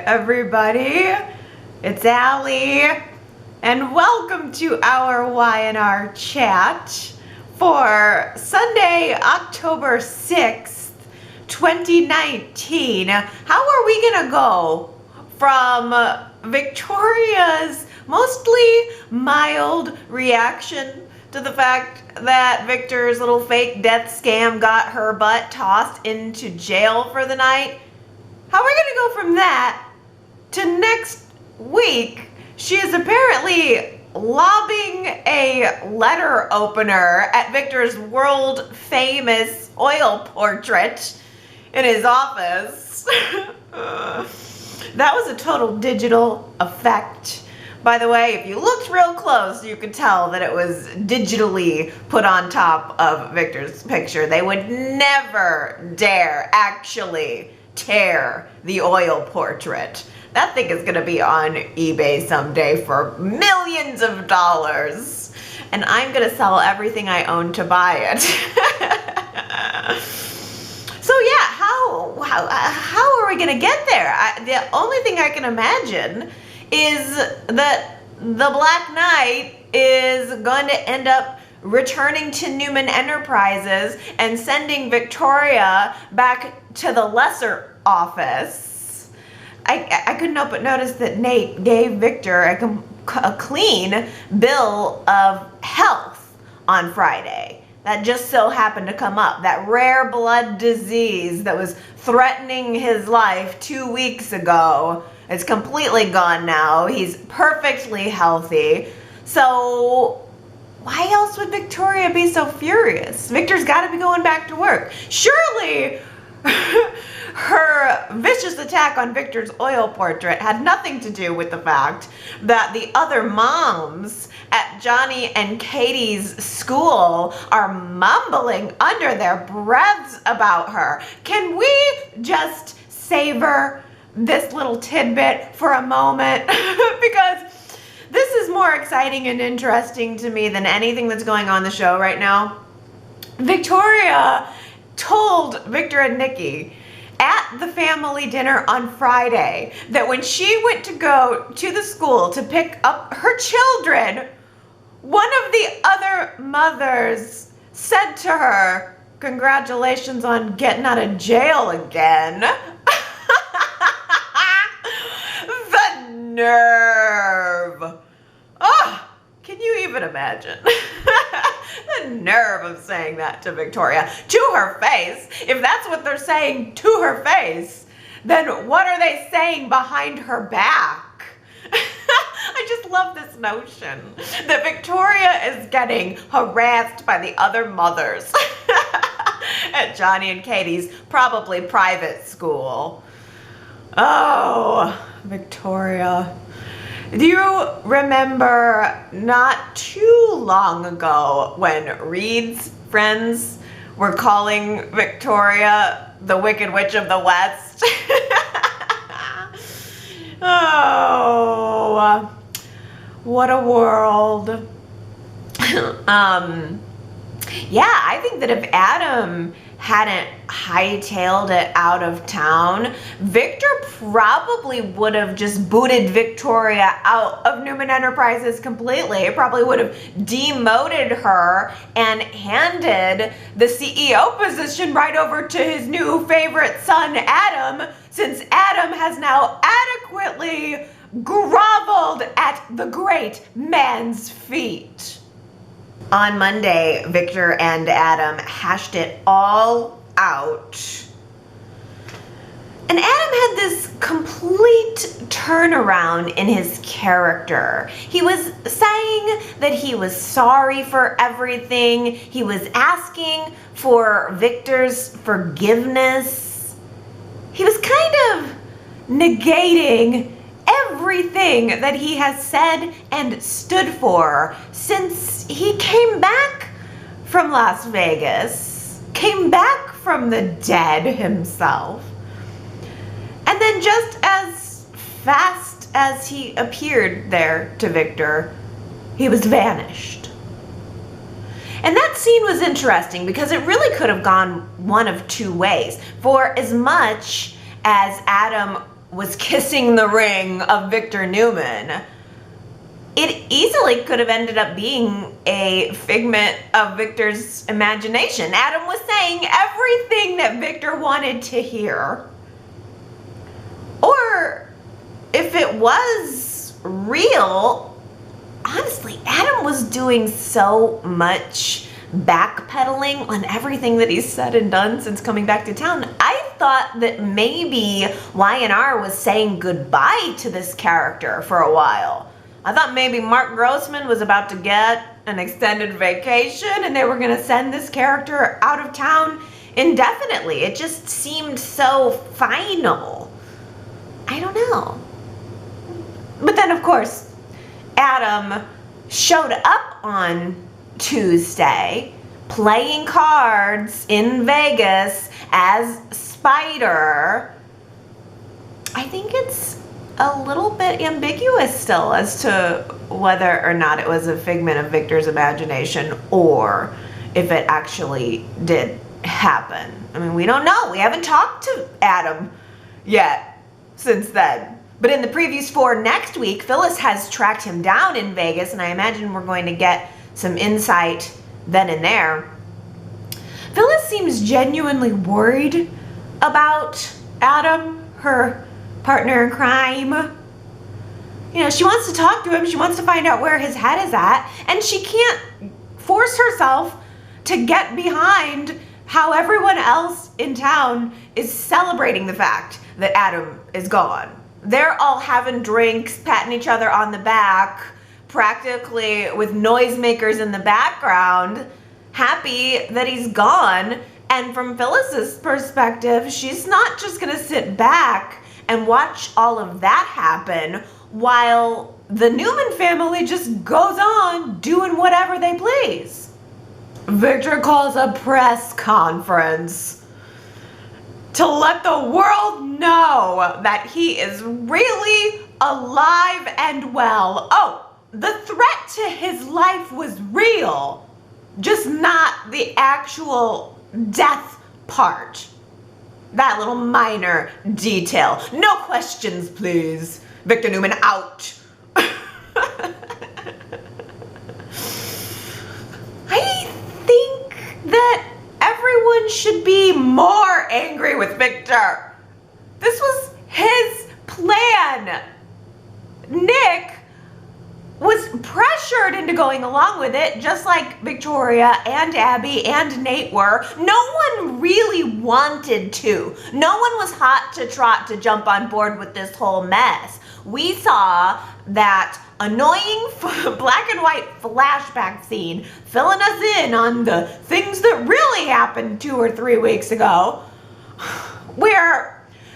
everybody. It's Allie, and welcome to our Y&R Chat for Sunday, October 6th, 2019. How are we gonna go from Victoria's mostly mild reaction to the fact that Victor's little fake death scam got her butt tossed into jail for the night? How are we gonna go from that to next week? She is apparently lobbing a letter opener at Victor's world famous oil portrait in his office. That was a total digital effect. By the way, if you looked real close, you could tell that it was digitally put on top of Victor's picture. They would never dare actually tear the oil portrait. That thing is gonna be on eBay someday for millions of dollars. And I'm gonna sell everything I own to buy it. So yeah, how are we gonna get there? The only thing I can imagine is that the Black Knight is going to end up returning to Newman Enterprises and sending Victoria back to the lesser office. I couldn't help but notice that Nate gave Victor a clean bill of health on Friday. That just so happened to come up. That rare blood disease that was threatening his life 2 weeks ago. It's completely gone now. He's perfectly healthy. So why else would Victoria be so furious? Victor's got to be going back to work. Surely her vicious attack on Victor's oil portrait had nothing to do with the fact that the other moms at Johnny and Katie's school are mumbling under their breaths about her. Can we just savor this little tidbit for a moment? Because this is more exciting and interesting to me than anything that's going on the show right now. Victoria told Victor and Nikki at the family dinner on Friday that when she went to go to the school to pick up her children, one of the other mothers said to her, "Congratulations on getting out of jail again." The nerve. Oh, can you even imagine? The nerve of saying that to Victoria, to her face. If that's what they're saying to her face, then what are they saying behind her back? I just love this notion that Victoria is getting harassed by the other mothers at Johnny and Katie's probably private school. Oh, Victoria. Do you remember not too long ago when Reed's friends were calling Victoria the Wicked Witch of the West? Oh, what a world. Yeah, I think that if Adam hadn't hightailed it out of town, Victor probably would have just booted Victoria out of Newman Enterprises completely. It probably would have demoted her and handed the CEO position right over to his new favorite son, Adam, since Adam has now adequately groveled at the great man's feet. On Monday, Victor and Adam hashed it all out. And Adam had this complete turnaround in his character. He was saying that he was sorry for everything. He was asking for Victor's forgiveness. He was kind of negating everything that he has said and stood for since he came back from Las Vegas, came back from the dead himself. And then just as fast as he appeared there to Victor, he was vanished. And that scene was interesting because it really could have gone one of two ways. For as much as Adam was kissing the ring of Victor Newman, it easily could have ended up being a figment of Victor's imagination. Adam was saying everything that Victor wanted to hear. Or if it was real, honestly, Adam was doing so much backpedaling on everything that he's said and done since coming back to town. I thought that maybe Y&R was saying goodbye to this character for a while. I thought maybe Mark Grossman was about to get an extended vacation and they were going to send this character out of town indefinitely. It just seemed so final. I don't know. But then, of course, Adam showed up on Tuesday playing cards in Vegas as Spider. I think it's a little bit ambiguous still as to whether or not it was a figment of Victor's imagination or if it actually did happen. I mean, we don't know. We haven't talked to Adam yet since then. But in the previews for next week, Phyllis has tracked him down in Vegas, and I imagine we're going to get some insight then and there. Phyllis seems genuinely worried about Adam, her partner in crime. You know, she wants to talk to him. She wants to find out where his head is at. And she can't force herself to get behind how everyone else in town is celebrating the fact that Adam is gone. They're all having drinks, patting each other on the back, practically with noisemakers in the background, happy that he's gone. And from Phyllis's perspective, she's not just gonna sit back and watch all of that happen while the Newman family just goes on doing whatever they please. Victor calls a press conference to let the world know that he is really alive and well. Oh, the threat to his life was real, just not the actual death part. That little minor detail. No questions, please. Victor Newman out. I think that everyone should be more angry with Victor. This was his plan. Nick was pressured into going along with it, just like Victoria and Abby and Nate were. No one really wanted to. No one was hot to trot to jump on board with this whole mess. We saw that annoying black and white flashback scene filling us in on the things that really happened 2 or 3 weeks ago, where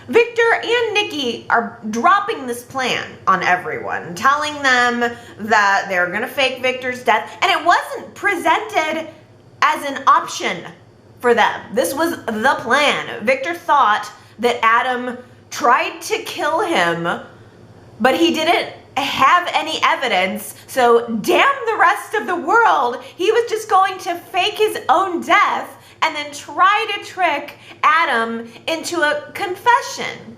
Victor and Nikki are dropping this plan on everyone, telling them that they're going to fake Victor's death, and it wasn't presented as an option for them. This was the plan. Victor thought that Adam tried to kill him, but he didn't have any evidence, so damn the rest of the world, he was just going to fake his own death and then try to trick Adam into a confession.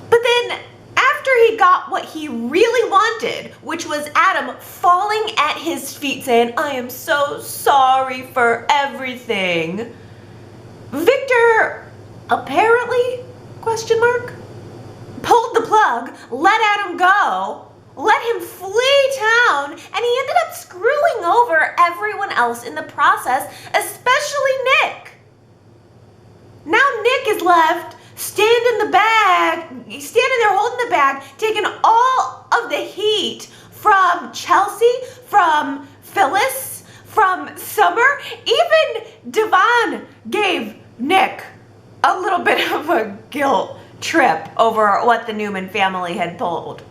But then after he got what he really wanted, which was Adam falling at his feet saying, "I am so sorry for everything," Victor apparently, pulled the plug, let Adam go, let him flee town, and he ended up screwing over everyone else in the process, especially Nick. Now Nick is left standing there holding the bag, taking all of the heat from Chelsea, from Phyllis, from Summer. Even Devon gave Nick a little bit of a guilt trip over what the Newman family had pulled.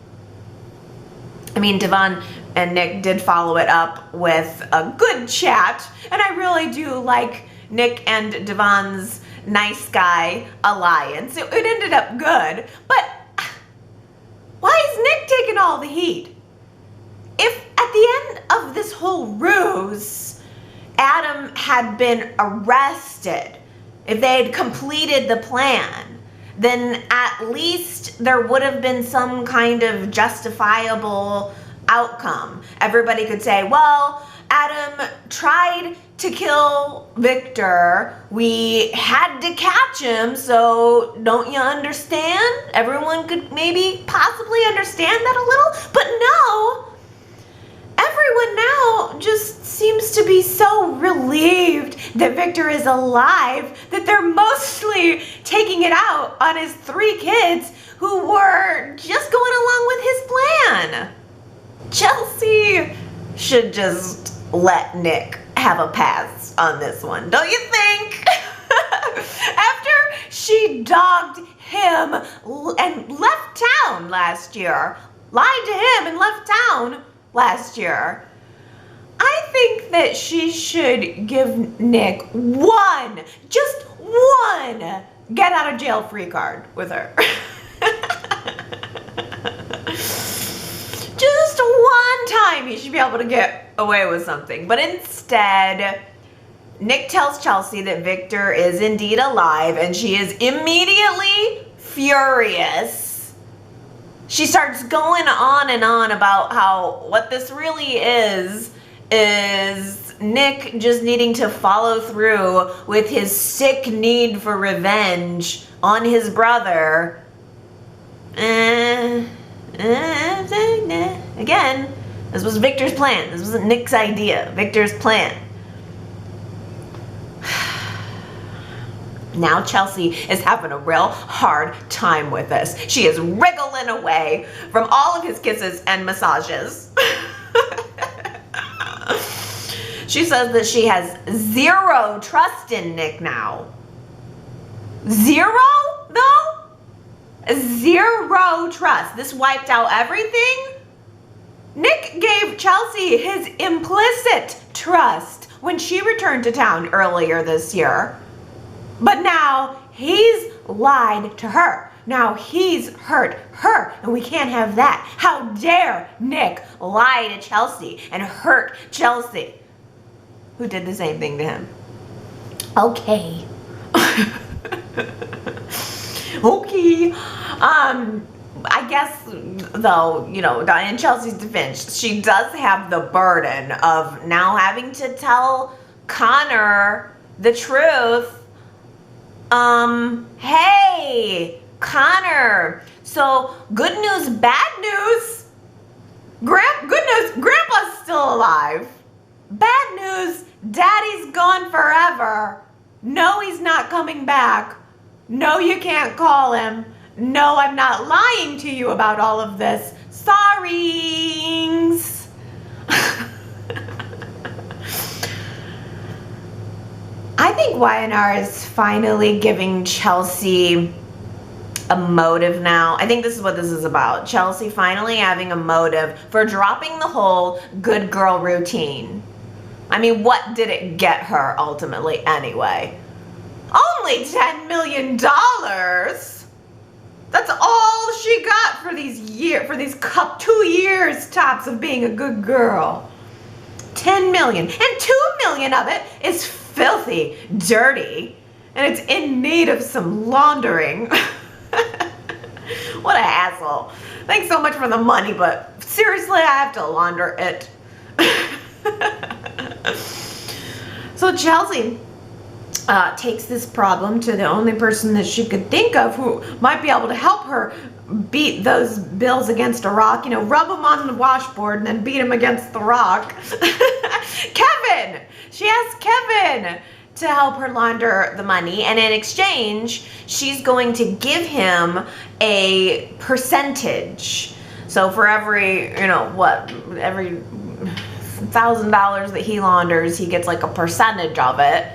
I mean, Devon and Nick did follow it up with a good chat, and I really do like Nick and Devon's nice guy alliance. It ended up good, but why is Nick taking all the heat? If at the end of this whole ruse, Adam had been arrested, if they had completed the plan, then at least there would have been some kind of justifiable outcome. Everybody could say, well, Adam tried to kill Victor. We had to catch him, so don't you understand? Everyone could maybe possibly understand that a little, but no. Everyone now just seems to be so relieved that Victor is alive that they're mostly taking it out on his 3 kids who were just going along with his plan. Chelsea should just let Nick have a pass on this one, don't you think? After she dogged him and left town last year, lied to him and left town last year, I think that she should give Nick just one get out of jail free card with her. Just one time he should be able to get away with something. But instead, Nick tells Chelsea that Victor is indeed alive, and she is immediately furious. She starts going on and on about how what this really is Nick just needing to follow through with his sick need for revenge on his brother. Again, this was Victor's plan. This wasn't Nick's idea. Victor's plan. Now Chelsea is having a real hard time with this. She is wriggling away from all of his kisses and massages. She says that she has 0 trust in Nick now. 0, though? 0 trust. This wiped out everything. Nick gave Chelsea his implicit trust when she returned to town earlier this year. But now he's lied to her. Now he's hurt her, and we can't have that. How dare Nick lie to Chelsea and hurt Chelsea, who did the same thing to him. Okay. Okay. I guess, though, you know, in Chelsea's defense, she does have the burden of now having to tell Connor the truth. Hey, Connor, so good news, bad news. Good news, Grandpa's still alive. Bad news, Daddy's gone forever. No, he's not coming back. No, you can't call him. No, I'm not lying to you about all of this. Sorrings. I think Y&R is finally giving Chelsea a motive now. I think this is what this is about. Chelsea finally having a motive for dropping the whole good girl routine. I mean, what did it get her ultimately anyway? Only $10 million. That's all she got for these 2 years tops of being a good girl. 10 million, and 2 million of it is filthy, dirty, and it's in need of some laundering. What an asshole. Thanks so much for the money, but seriously, I have to launder it. So Chelsea takes this problem to the only person that she could think of who might be able to help her beat those bills against a rock. You know, rub them on the washboard and then beat them against the rock. Kevin! She asked Kevin to help her launder the money, and in exchange, she's going to give him a percentage. So for every, every $1,000 that he launders, he gets like a percentage of it.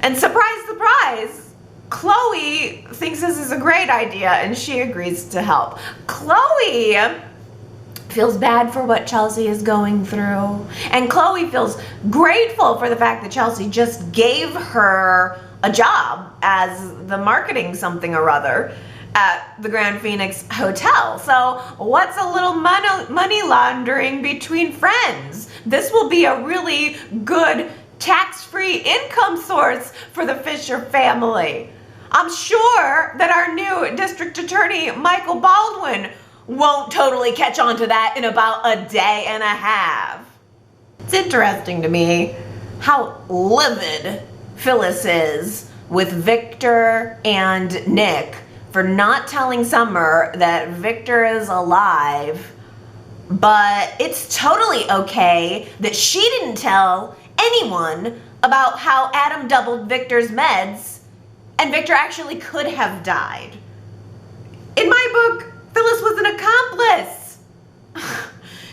And surprise, surprise, Chloe thinks this is a great idea and she agrees to help. Chloe feels bad for what Chelsea is going through. And Chloe feels grateful for the fact that Chelsea just gave her a job as the marketing something or other at the Grand Phoenix Hotel. So what's a little money laundering between friends? This will be a really good tax-free income source for the Fisher family. I'm sure that our new district attorney, Michael Baldwin, won't totally catch on to that in about a day and a half. It's interesting to me how livid Phyllis is with Victor and Nick for not telling Summer that Victor is alive, but it's totally okay that she didn't tell anyone about how Adam doubled Victor's meds and Victor actually could have died. In my book, Phyllis was an accomplice.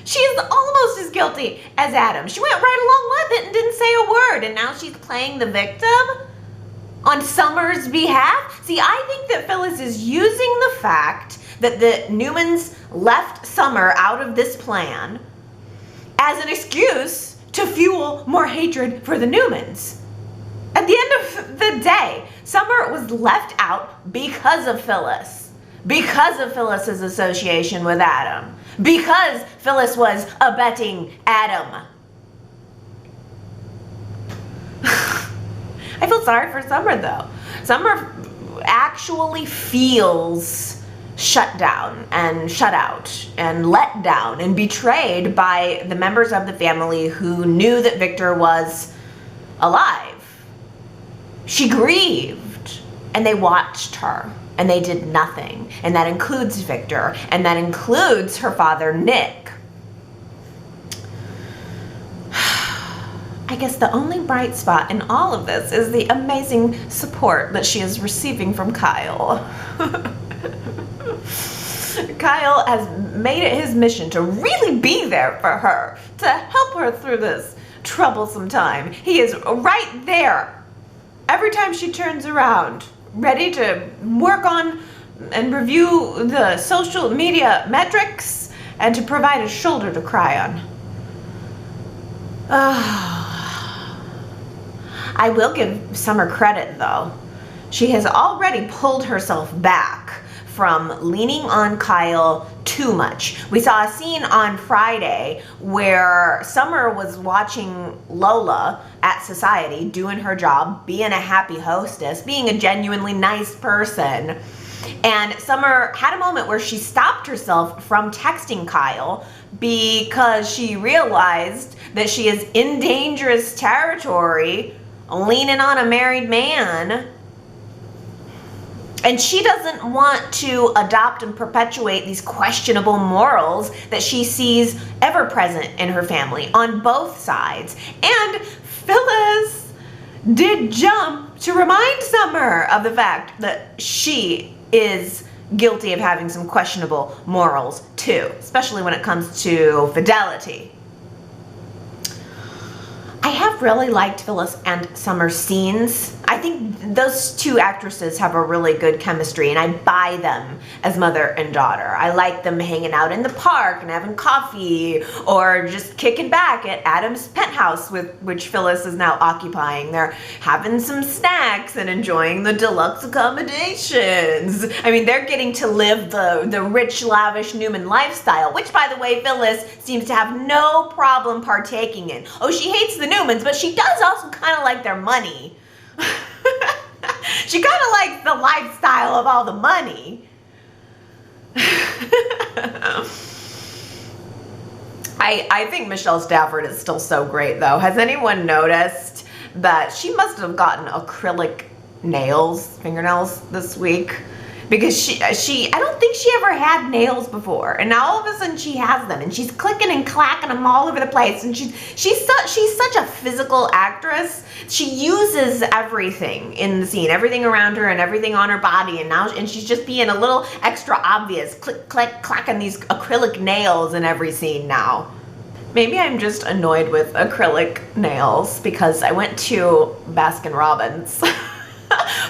She's almost as guilty as Adam. She went right along with it and didn't say a word, and now she's playing the victim on Summer's behalf. See, I think that Phyllis is using the fact that the Newmans left Summer out of this plan as an excuse to fuel more hatred for the Newmans. At the end of the day, Summer was left out because of Phyllis. Because of Phyllis's association with Adam. Because Phyllis was abetting Adam. I feel sorry for Summer though. Summer actually feels shut down and shut out and let down and betrayed by the members of the family who knew that Victor was alive. She grieved and they watched her. And they did nothing. And that includes Victor. And that includes her father, Nick. I guess the only bright spot in all of this is the amazing support that she is receiving from Kyle. Kyle has made it his mission to really be there for her, to help her through this troublesome time. He is right there every time she turns around, ready to work on and review the social media metrics and to provide a shoulder to cry on. I will give Summer credit though. She has already pulled herself back from leaning on Kyle too much. We saw a scene on Friday where Summer was watching Lola at Society doing her job, being a happy hostess, being a genuinely nice person. And Summer had a moment where she stopped herself from texting Kyle because she realized that she is in dangerous territory, leaning on a married man. And she doesn't want to adopt and perpetuate these questionable morals that she sees ever present in her family on both sides. And Phyllis did jump to remind Summer of the fact that she is guilty of having some questionable morals too, especially when it comes to fidelity. I have really liked Phyllis and Summer's scenes. I think those two actresses have a really good chemistry and I buy them as mother and daughter. I like them hanging out in the park and having coffee or just kicking back at Adam's penthouse, which Phyllis is now occupying. They're having some snacks and enjoying the deluxe accommodations. I mean, they're getting to live the rich, lavish Newman lifestyle, which, by the way, Phyllis seems to have no problem partaking in. Oh, she hates the Newmans, but she does also kind of like their money. She kind of likes the lifestyle of all the money. I think Michelle Stafford is still so great though. Has anyone noticed that she must have gotten acrylic fingernails this week? Because she I don't think she ever had nails before, and now all of a sudden she has them, and she's clicking and clacking them all over the place, and she's such a physical actress. She uses everything in the scene, everything around her and everything on her body, and she's just being a little extra obvious, click, click, clacking these acrylic nails in every scene now. Maybe I'm just annoyed with acrylic nails because I went to Baskin-Robbins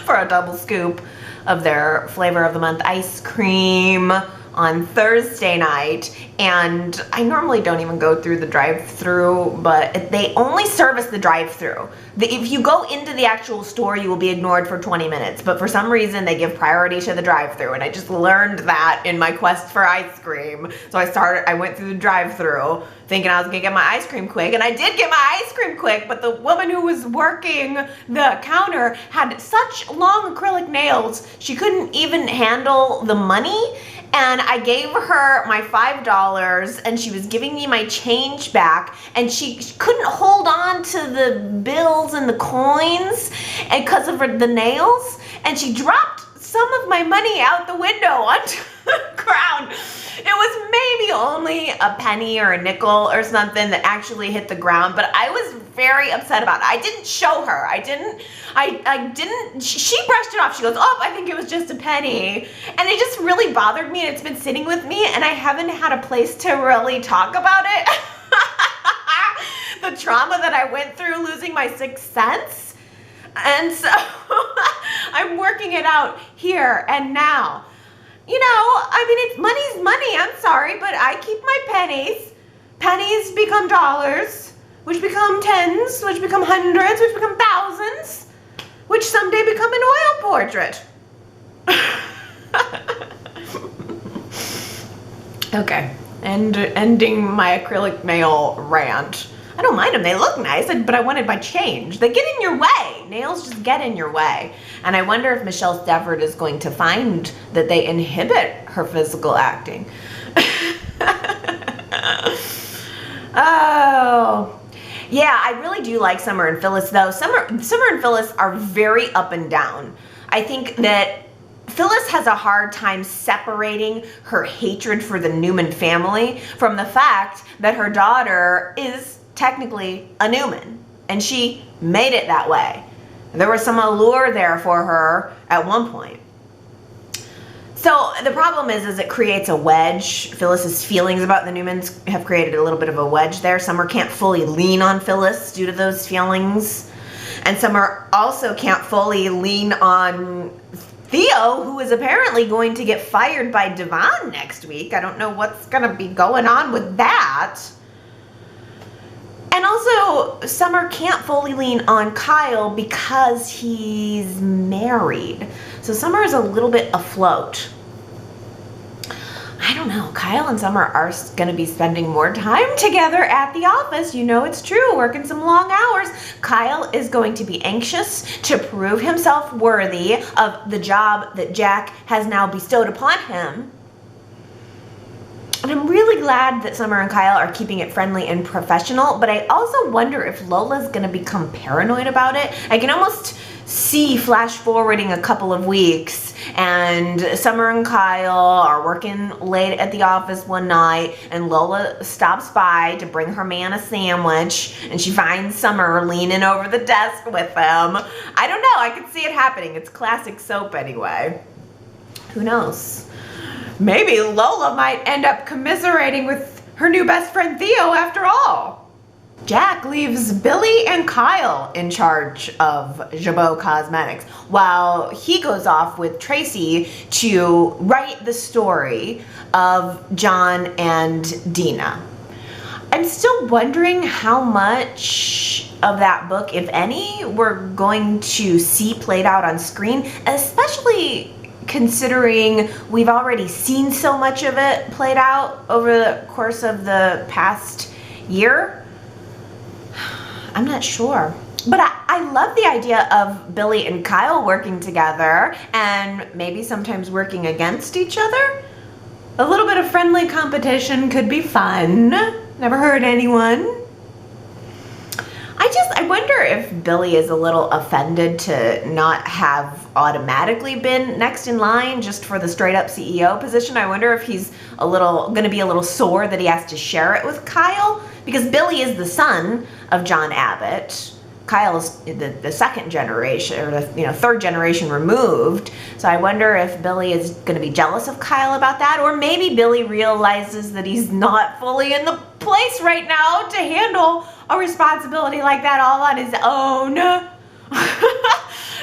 for a double scoop of their flavor of the month ice cream on Thursday night, and I normally don't even go through the drive-thru, but they only service the drive-thru. If you go into the actual store, you will be ignored for 20 minutes, but for some reason they give priority to the drive-thru, and I just learned that in my quest for ice cream. So I went through the drive-thru thinking I was gonna get my ice cream quick, and I did get my ice cream quick, but the woman who was working the counter had such long acrylic nails, she couldn't even handle the money. And I gave her my $5 and she was giving me my change back, and she couldn't hold on to the bills and the coins because of the nails, and she dropped some of my money out the window onto the ground. It was maybe only a penny or a nickel or something that actually hit the ground, but I was very upset about it. I didn't show her. She brushed it off. She goes, oh, I think it was just a penny. And it just really bothered me, and it's been sitting with me, and I haven't had a place to really talk about it. The trauma that I went through losing my sixth sense. And so I'm working it out here and now. You know, I mean, money's money, I'm sorry, but I keep my pennies. Pennies become dollars, which become tens, which become hundreds, which become thousands, which someday become an oil portrait. Okay, and ending my acrylic nail rant. I don't mind them, they look nice, but I wanted my change. They get in your way. Nails just get in your way. And I wonder if Michelle Stafford is going to find that they inhibit her physical acting. Oh. Yeah, I really do like Summer and Phyllis though. Summer and Phyllis are very up and down. I think that Phyllis has a hard time separating her hatred for the Newman family from the fact that her daughter is technically a Newman, and she made it that way. There was some allure there for her at one point. So the problem is it creates a wedge. Phyllis's feelings about the Newmans have created a little bit of a wedge there. Summer can't fully lean on Phyllis due to those feelings. And Summer also can't fully lean on Theo, who is apparently going to get fired by Devon next week. I don't know what's gonna be going on with that. And also, Summer can't fully lean on Kyle because he's married. So Summer is a little bit afloat. I don't know, Kyle and Summer are going to be spending more time together at the office. You know it's true, working some long hours. Kyle is going to be anxious to prove himself worthy of the job that Jack has now bestowed upon him. And I'm really glad that Summer and Kyle are keeping it friendly and professional, but I also wonder if Lola's gonna become paranoid about it. I can almost see flash forwarding a couple of weeks, and Summer and Kyle are working late at the office one night, and Lola stops by to bring her man a sandwich, and she finds Summer leaning over the desk with them. I don't know, I can see it happening. It's classic soap anyway. Who knows? Maybe Lola might end up commiserating with her new best friend Theo after all. Jack leaves Billy and Kyle in charge of Jabot Cosmetics while he goes off with Tracy to write the story of John and Dina. I'm still wondering how much of that book, if any, we're going to see played out on screen, especially considering we've already seen so much of it played out over the course of the past year. I'm not sure. But I love the idea of Billy and Kyle working together and maybe sometimes working against each other. A little bit of friendly competition could be fun. Never hurt anyone. I wonder if Billy is a little offended to not have automatically been next in line just for the straight up CEO position. I wonder if he's gonna be a little sore that he has to share it with Kyle, because Billy is the son of John Abbott. Kyle's the second generation, or the third generation removed. So I wonder if Billy is going to be jealous of Kyle about that, or maybe Billy realizes that he's not fully in the place right now to handle a responsibility like that all on his own.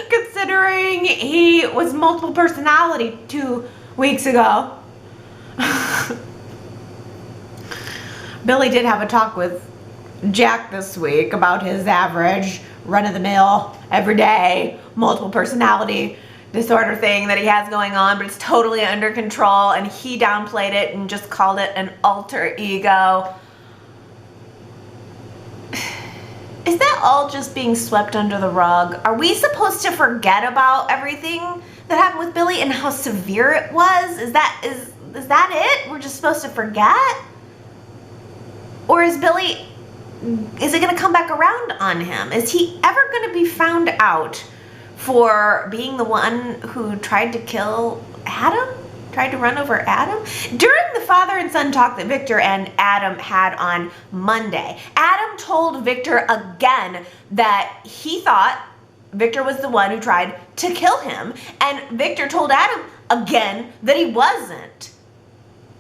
Considering he was multiple personality 2 weeks ago. Billy did have a talk with Jack this week about his average run-of-the-mill, everyday, multiple personality disorder thing that he has going on, but it's totally under control, and he downplayed it and just called it an alter ego. Is that all just being swept under the rug? Are we supposed to forget about everything that happened with Billy and how severe it was? Is that it? We're just supposed to forget? Or is Billy, is it going to come back around on him? Is he ever going to be found out for being the one who tried to kill Adam? Tried to run over Adam? During the father and son talk that Victor and Adam had on Monday, Adam told Victor again that he thought Victor was the one who tried to kill him, and Victor told Adam again that he wasn't.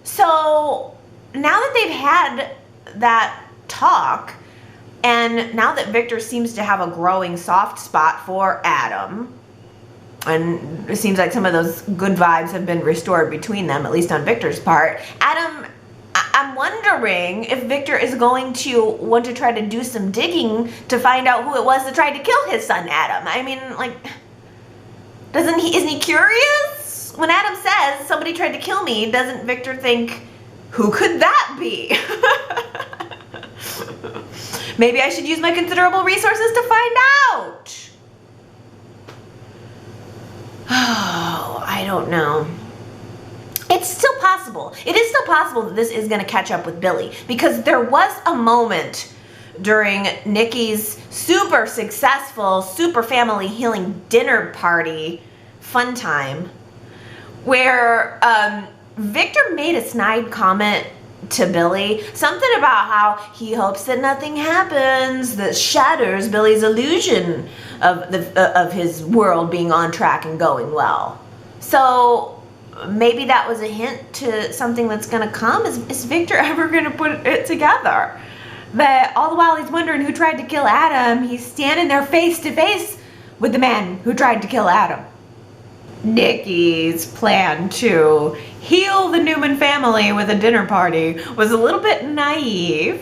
So now that they've had that talk, and now that Victor seems to have a growing soft spot for Adam, and it seems like some of those good vibes have been restored between them, at least on Victor's part, I'm wondering if Victor is going to want to try to do some digging to find out who it was that tried to kill his son Adam. I mean, like, isn't he curious? When Adam says somebody tried to kill me, doesn't Victor think, who could that be? Maybe I should use my considerable resources to find out. Oh, I don't know. It's still possible. It is still possible that this is going to catch up with Billy, because there was a moment during Nikki's super successful, super family healing dinner party fun time where Victor made a snide comment to Billy, something about how he hopes that nothing happens that shatters Billy's illusion of his world being on track and going well. So maybe that was a hint to something that's going to come. Is Victor ever going to put it together? That all the while he's wondering who tried to kill Adam, he's standing there face to face with the man who tried to kill Adam. Nikki's plan to heal the Newman family with a dinner party was a little bit naive.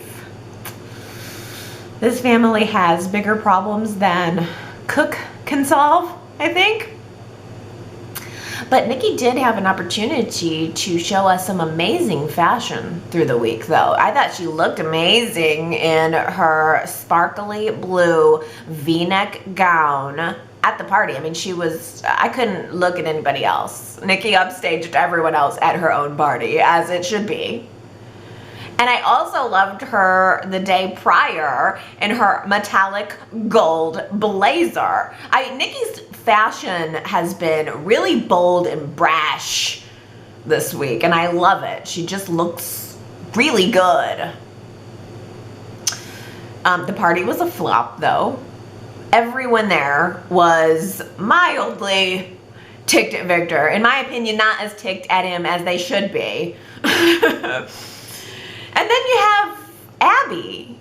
This family has bigger problems than Cook can solve, I think. But Nikki did have an opportunity to show us some amazing fashion through the week, though. I thought she looked amazing in her sparkly blue V-neck gown at the party. I mean, I couldn't look at anybody else. Nikki upstaged everyone else at her own party, as it should be. And I also loved her the day prior in her metallic gold blazer. Nikki's fashion has been really bold and brash this week, and I love it. She just looks really good. The party was a flop, though. Everyone there was mildly ticked at Victor. In my opinion, not as ticked at him as they should be. And then you have Abby.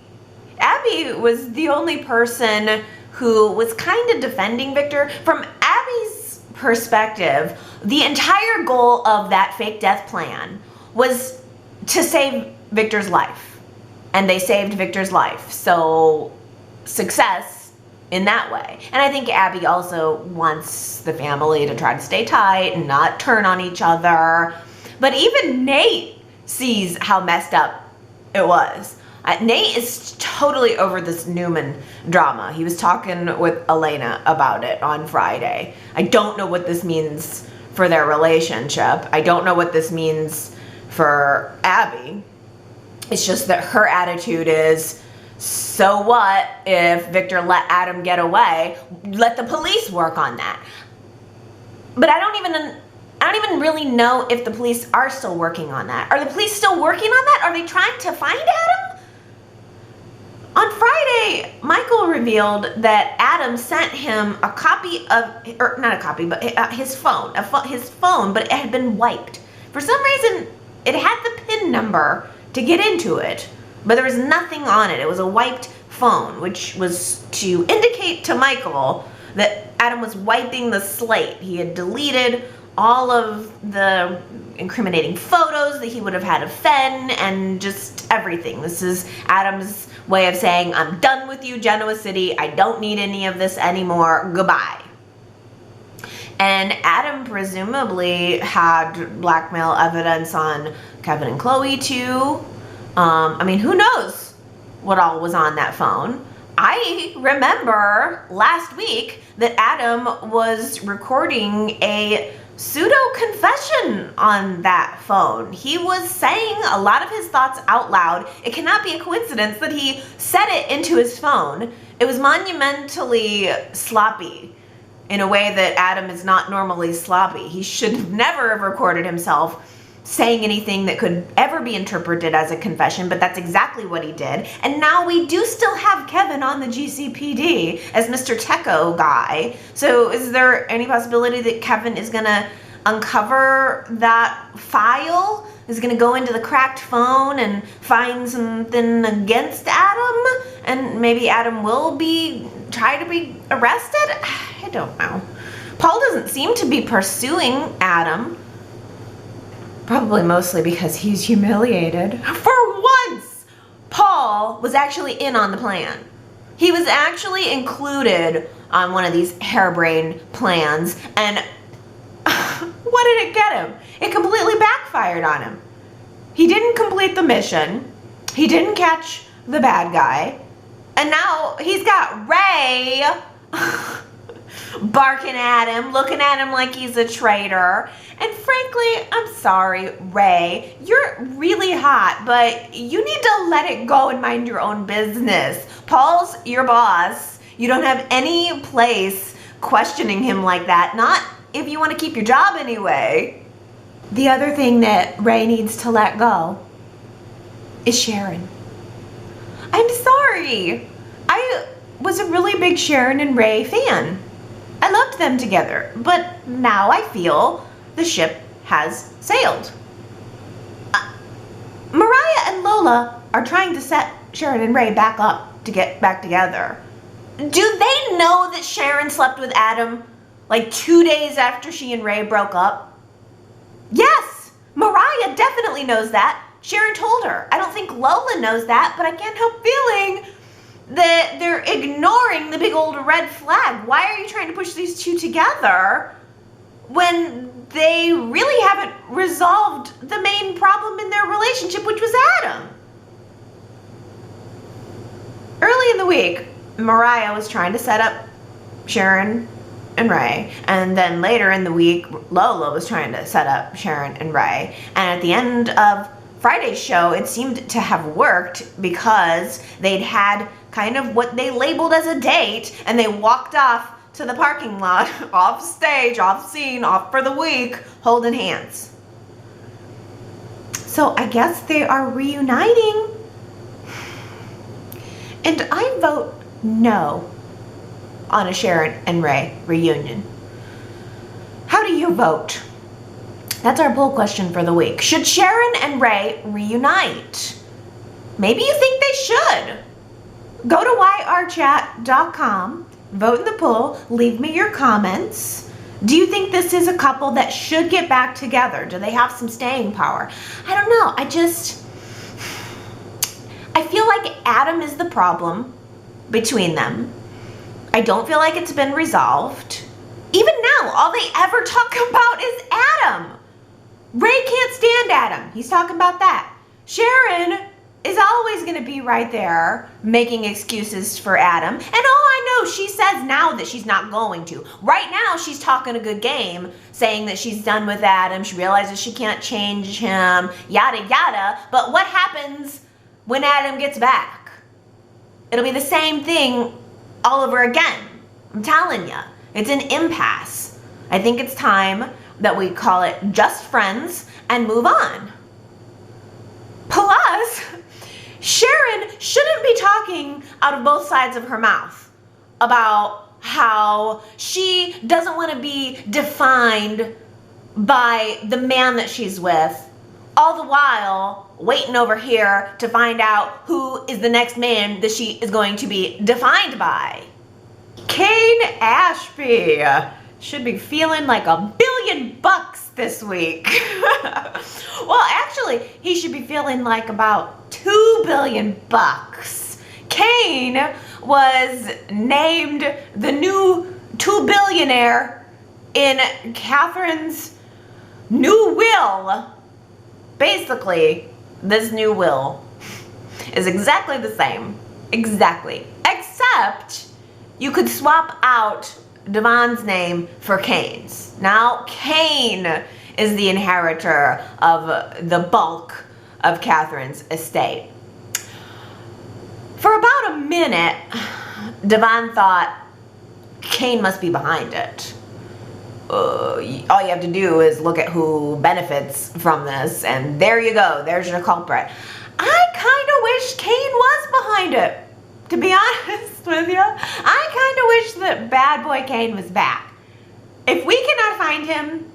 Abby was the only person who was kind of defending Victor. From Abby's perspective, the entire goal of that fake death plan was to save Victor's life. And they saved Victor's life. So, success in that way. And I think Abby also wants the family to try to stay tight and not turn on each other. But even Nate sees how messed up it was. Nate is totally over this Newman drama. He was talking with Elena about it on Friday. I don't know what this means for their relationship. I don't know what this means for Abby. It's just that her attitude is, so what if Victor let Adam get away? Let the police work on that. But I don't even really know if the police are still working on that. Are the police still working on that? Are they trying to find Adam? On Friday, Michael revealed that Adam sent him a copy of, or not a copy, but his phone, but it had been wiped. For some reason, it had the PIN number to get into it, but there was nothing on it. It was a wiped phone, which was to indicate to Michael that Adam was wiping the slate. He had deleted all of the incriminating photos that he would have had of Fen and just everything. This is Adam's way of saying, I'm done with you, Genoa City. I don't need any of this anymore. Goodbye. And Adam presumably had blackmail evidence on Kevin and Chloe too. I mean, who knows what all was on that phone? I remember last week that Adam was recording a pseudo confession on that phone. He was saying a lot of his thoughts out loud. It cannot be a coincidence that he said it into his phone. It was monumentally sloppy in a way that Adam is not normally sloppy. He should never have recorded himself saying anything that could ever be interpreted as a confession, but that's exactly what he did. And now we do still have Kevin on the GCPD as Mr. Techo guy. So is there any possibility that Kevin is gonna uncover that file? Is gonna go into the cracked phone and find something against Adam? And maybe Adam will try to be arrested? I don't know. Paul doesn't seem to be pursuing Adam. Probably mostly because he's humiliated. For once, Paul was actually in on the plan. He was actually included on one of these harebrained plans, and what did it get him? It completely backfired on him. He didn't complete the mission. He didn't catch the bad guy. And now he's got Ray barking at him, looking at him like he's a traitor. And frankly, I'm sorry, Ray, you're really hot, but you need to let it go and mind your own business. Paul's your boss. You don't have any place questioning him like that, not if you want to keep your job anyway. The other thing that Ray needs to let go is Sharon. I'm sorry. I was a really big Sharon and Ray fan. I loved them together, but now I feel the ship has sailed. Mariah and Lola are trying to set Sharon and Ray back up to get back together. Do they know that Sharon slept with Adam like 2 days after she and Ray broke up? Yes, Mariah definitely knows that. Sharon told her. I don't think Lola knows that, but I can't help feeling that they're ignoring the big old red flag. Why are you trying to push these two together when they really haven't resolved the main problem in their relationship, which was Adam? Early in the week, Mariah was trying to set up Sharon and Ray, and then later in the week, Lola was trying to set up Sharon and Ray. And at the end of Friday's show, it seemed to have worked because they'd had kind of what they labeled as a date, and they walked off to the parking lot, off stage, off scene, off for the week, holding hands. So I guess they are reuniting. And I vote no on a Sharon and Ray reunion. How do you vote? That's our poll question for the week. Should Sharon and Ray reunite? Maybe you think they should. Go to yrchat.com, vote in the poll, leave me your comments. Do you think this is a couple that should get back together? Do they have some staying power? I don't know. I feel like Adam is the problem between them. I don't feel like it's been resolved. Even now, all they ever talk about is Adam. Ray can't stand Adam. He's talking about that. Sharon is always going to be right there making excuses for Adam. And I know she says now that she's not going to. Right now, she's talking a good game, saying that she's done with Adam. She realizes she can't change him, yada, yada. But what happens when Adam gets back? It'll be the same thing all over again. I'm telling you, it's an impasse. I think it's time that we call it just friends and move on. Plus, Sharon shouldn't be talking out of both sides of her mouth about how she doesn't want to be defined by the man that she's with, all the while waiting over here to find out who is the next man that she is going to be defined by. Kane Ashby. should be feeling like $1 billion this week. Well, actually, he should be feeling like about $2 billion. Kane was named the new 2 billionaire in Catherine's new will. Basically, this new will is exactly the same. Exactly. Except you could swap out Devon's name for Kane's. Now, Kane is the inheritor of the bulk of Catherine's estate. For about a minute, Devon thought Kane must be behind it. All you have to do is look at who benefits from this, and there you go. There's your culprit. I kind of wish Kane was behind it. To be honest with you, I kind of wish that bad boy Kane was back. If we cannot find him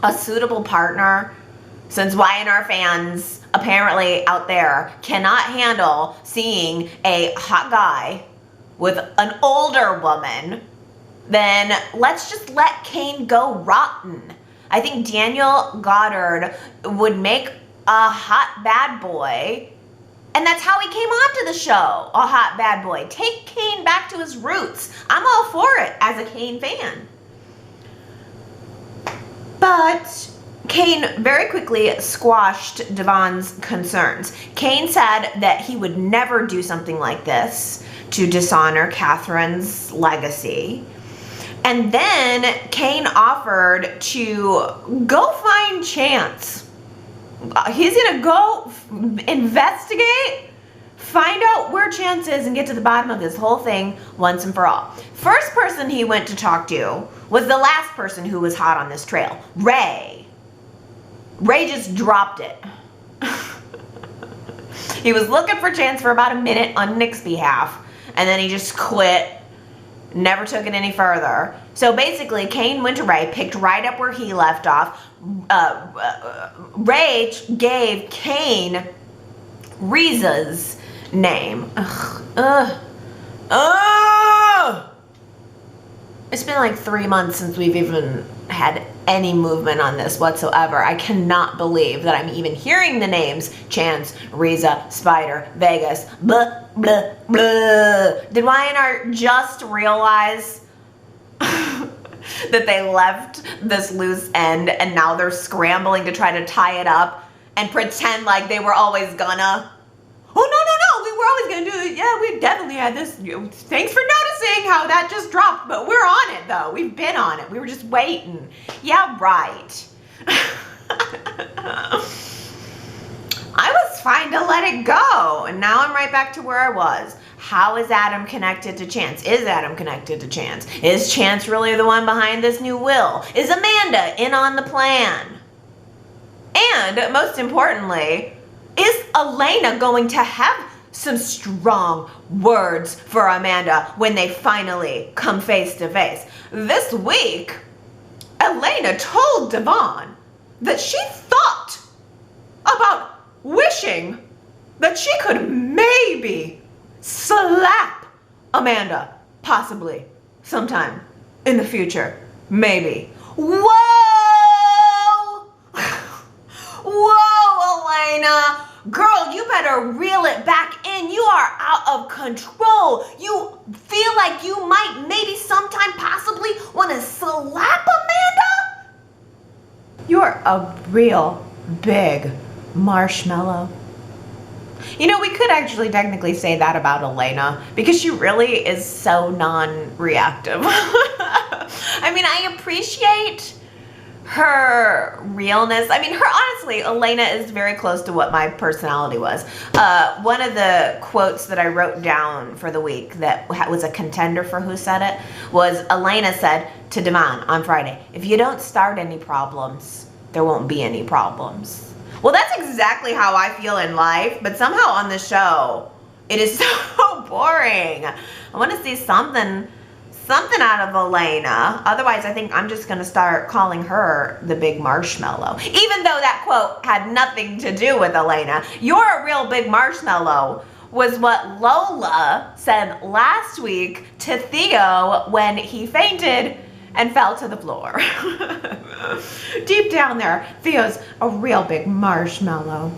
a suitable partner, since Y&R fans apparently out there cannot handle seeing a hot guy with an older woman, then let's just let Kane go rotten. I think Daniel Goddard would make a hot bad boy. And that's how he came onto the show, a hot bad boy. Take Kane back to his roots. I'm all for it as a Kane fan. But Kane very quickly squashed Devon's concerns. Kane said that he would never do something like this to dishonor Catherine's legacy. And then Kane offered to go find Chance. He's gonna go investigate, find out where Chance is, and get to the bottom of this whole thing once and for all. First person he went to talk to was the last person who was hot on this trail, Ray. Ray just dropped it. He was looking for Chance for about a minute on Nick's behalf, and then he just quit, never took it any further. So basically, Kane went to Ray, picked right up where he left off. Ray gave Kane Ruse's name. It's been like 3 months since we've even had any movement on this whatsoever. I cannot believe that I'm even hearing the names Chance, Riza, Spider, Vegas, blah, blah, blah. Did Y&R just realize that they left this loose end and now they're scrambling to try to tie it up and pretend like they were always gonna? Oh, no, we were always gonna do it. Yeah, we definitely had this. Thanks for noticing how that just dropped, but we're on it though. We've been on it. We were just waiting. Yeah, right. I was fine to let it go, and now I'm right back to where I was. How is Adam connected to Chance? Is Adam connected to Chance? Is Chance really the one behind this new will? Is Amanda in on the plan? And most importantly, is Elena going to have some strong words for Amanda when they finally come face to face? This week, Elena told Devon that she thought about wishing that she could maybe slap Amanda, possibly, sometime in the future, maybe. Whoa! Whoa, Elena! Girl, you better reel it back in. You are out of control. You feel like you might maybe sometime possibly want to slap Amanda? You're a real big marshmallow. You know, we could actually technically say that about Elena because she really is so non-reactive. I mean, I appreciate her realness. I mean, honestly, Elena is very close to what my personality was. One of the quotes that I wrote down for the week that was a contender for Who Said It was Elena said to Devon on Friday, if you don't start any problems, there won't be any problems. Well, that's exactly how I feel in life, but somehow on the show, it is so boring. I want to see something out of Elena. Otherwise, I think I'm just going to start calling her the big marshmallow. Even though that quote had nothing to do with Elena. You're a real big marshmallow was what Lola said last week to Theo when he fainted and fell to the floor. Deep down there, Theo's a real big marshmallow.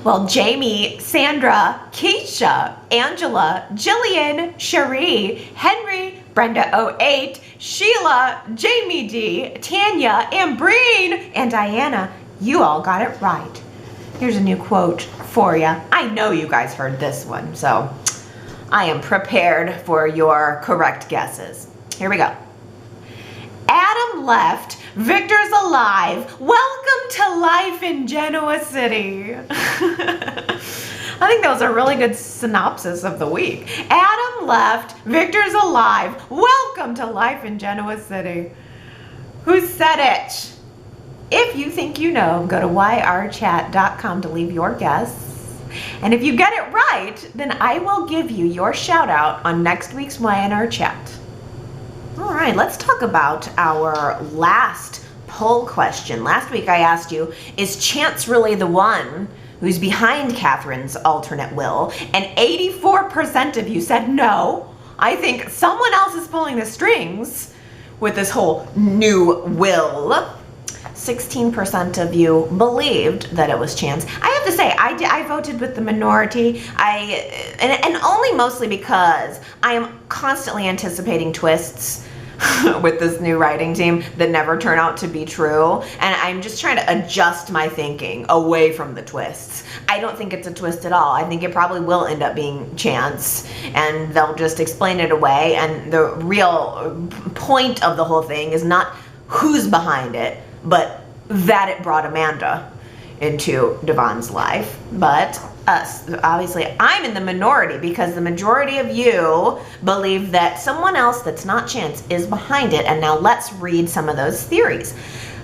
Well, Jamie, Sandra, Keisha, Angela, Jillian, Cherie, Henry, Brenda 08, Sheila, Jamie D, Tanya, Ambreen, and Diana, you all got it right. Here's a new quote for you. I know you guys heard this one, so I am prepared for your correct guesses. Here we go. Adam left, Victor's alive. Welcome to life in Genoa City. I think that was a really good synopsis of the week. Adam left, Victor's alive. Welcome to life in Genoa City. Who said it? If you think you know, go to yrchat.com to leave your guess. And if you get it right, then I will give you your shout out on next week's Y&R Chat. All right, let's talk about our last poll question. Last week I asked you, is Chance really the one who's behind Catherine's alternate will? And 84% of you said no. I think someone else is pulling the strings with this whole new will. 16% of you believed that it was Chance. I have to say, I voted with the minority. And only mostly because I am constantly anticipating twists with this new writing team that never turn out to be true. And I'm just trying to adjust my thinking away from the twists. I don't think it's a twist at all. I think it probably will end up being Chance, and they'll just explain it away. And the real point of the whole thing is not who's behind it, but that it brought Amanda into Devon's life. But obviously I'm in the minority because the majority of you believe that someone else that's not Chance is behind it. And now let's read some of those theories.